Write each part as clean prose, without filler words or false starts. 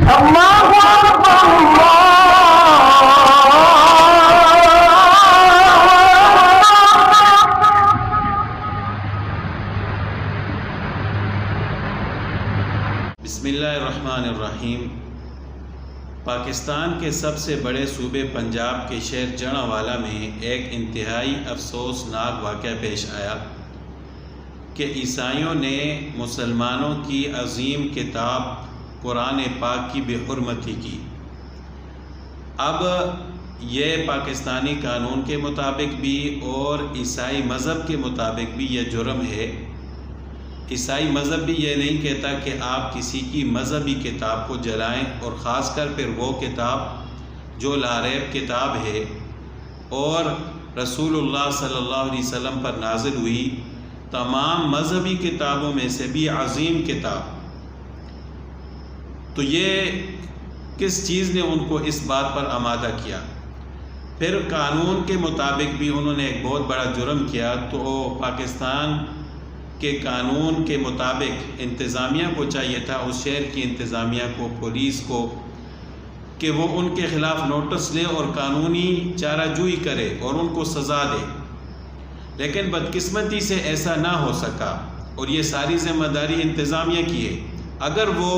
بسم اللہ الرحمن الرحیم۔ پاکستان کے سب سے بڑے صوبے پنجاب کے شہر جڑانوالہ میں ایک انتہائی افسوسناک واقعہ پیش آیا کہ عیسائیوں نے مسلمانوں کی عظیم کتاب قرآن پاک کی بے حرمتی کی۔ اب یہ پاکستانی قانون کے مطابق بھی اور عیسائی مذہب کے مطابق بھی یہ جرم ہے۔ عیسائی مذہب بھی یہ نہیں کہتا کہ آپ کسی کی مذہبی کتاب کو جلائیں، اور خاص کر پھر وہ کتاب جو لاریب کتاب ہے اور رسول اللہ صلی اللہ علیہ وسلم پر نازل ہوئی تمام مذہبی کتابوں میں سے بھی عظیم کتاب۔ تو یہ کس چیز نے ان کو اس بات پر آمادہ کیا؟ پھر قانون کے مطابق بھی انہوں نے ایک بہت بڑا جرم کیا۔ تو پاکستان کے قانون کے مطابق انتظامیہ کو چاہیے تھا، اس شہر کی انتظامیہ کو، پولیس کو، کہ وہ ان کے خلاف نوٹس لے اور قانونی چارہ جوئی کرے اور ان کو سزا دے، لیکن بدقسمتی سے ایسا نہ ہو سکا اور یہ ساری ذمہ داری انتظامیہ کی ہے۔ اگر وہ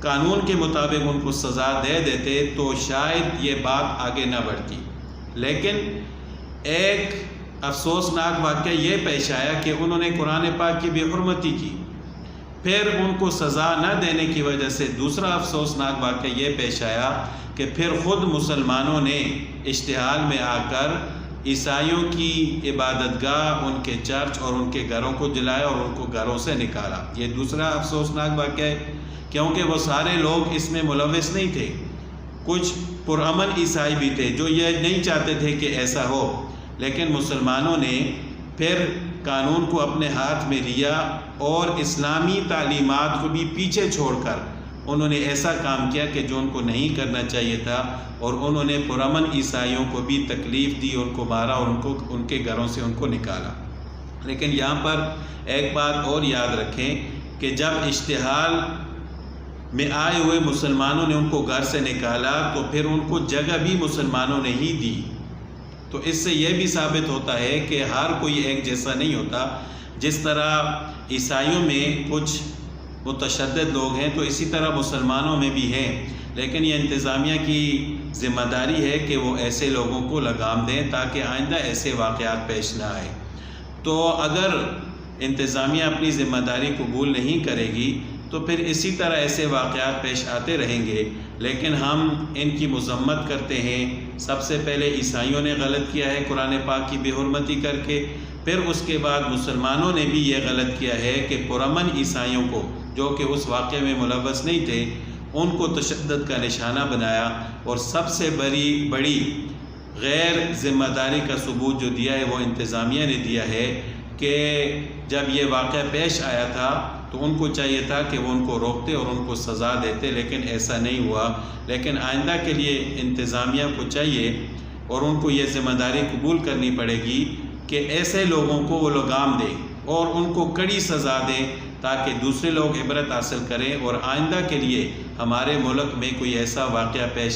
قانون کے مطابق ان کو سزا دے دیتے تو شاید یہ بات آگے نہ بڑھتی، لیکن ایک افسوسناک واقعہ یہ پیش آیا کہ انہوں نے قرآن پاک کی بے حرمتی کی۔ پھر ان کو سزا نہ دینے کی وجہ سے دوسرا افسوسناک واقعہ یہ پیش آیا کہ پھر خود مسلمانوں نے اشتعال میں آ کر عیسائیوں کی عبادت گاہ، ان کے چرچ اور ان کے گھروں کو جلایا اور ان کو گھروں سے نکالا۔ یہ دوسرا افسوسناک واقعہ ہے، کیونکہ وہ سارے لوگ اس میں ملوث نہیں تھے۔ کچھ پرامن عیسائی بھی تھے جو یہ نہیں چاہتے تھے کہ ایسا ہو، لیکن مسلمانوں نے پھر قانون کو اپنے ہاتھ میں لیا اور اسلامی تعلیمات کو بھی پیچھے چھوڑ کر انہوں نے ایسا کام کیا کہ جو ان کو نہیں کرنا چاہیے تھا، اور انہوں نے پرامن عیسائیوں کو بھی تکلیف دی، ان کو مارا اور ان کے گھروں سے ان کو نکالا۔ لیکن یہاں پر ایک بات اور یاد رکھیں کہ جب اشتعال میں آئے ہوئے مسلمانوں نے ان کو گھر سے نکالا تو پھر ان کو جگہ بھی مسلمانوں نے ہی دی۔ تو اس سے یہ بھی ثابت ہوتا ہے کہ ہر کوئی ایک جیسا نہیں ہوتا۔ جس طرح عیسائیوں میں کچھ متشدد لوگ ہیں تو اسی طرح مسلمانوں میں بھی ہیں، لیکن یہ انتظامیہ کی ذمہ داری ہے کہ وہ ایسے لوگوں کو لگام دیں تاکہ آئندہ ایسے واقعات پیش نہ آئے۔ تو اگر انتظامیہ اپنی ذمہ داری قبول نہیں کرے گی تو پھر اسی طرح ایسے واقعات پیش آتے رہیں گے، لیکن ہم ان کی مذمت کرتے ہیں۔ سب سے پہلے عیسائیوں نے غلط کیا ہے قرآن پاک کی بے حرمتی کر کے، پھر اس کے بعد مسلمانوں نے بھی یہ غلط کیا ہے کہ پرامن عیسائیوں کو جو کہ اس واقعے میں ملوث نہیں تھے ان کو تشدد کا نشانہ بنایا، اور سب سے بڑی غیر ذمہ داری کا ثبوت جو دیا ہے وہ انتظامیہ نے دیا ہے کہ جب یہ واقعہ پیش آیا تھا تو ان کو چاہیے تھا کہ وہ ان کو روکتے اور ان کو سزا دیتے، لیکن ایسا نہیں ہوا۔ لیکن آئندہ کے لیے انتظامیہ کو چاہیے اور ان کو یہ ذمہ داری قبول کرنی پڑے گی کہ ایسے لوگوں کو وہ لگام دیں اور ان کو کڑی سزا دیں تاکہ دوسرے لوگ عبرت حاصل کریں اور آئندہ کے لیے ہمارے ملک میں کوئی ایسا واقعہ پیش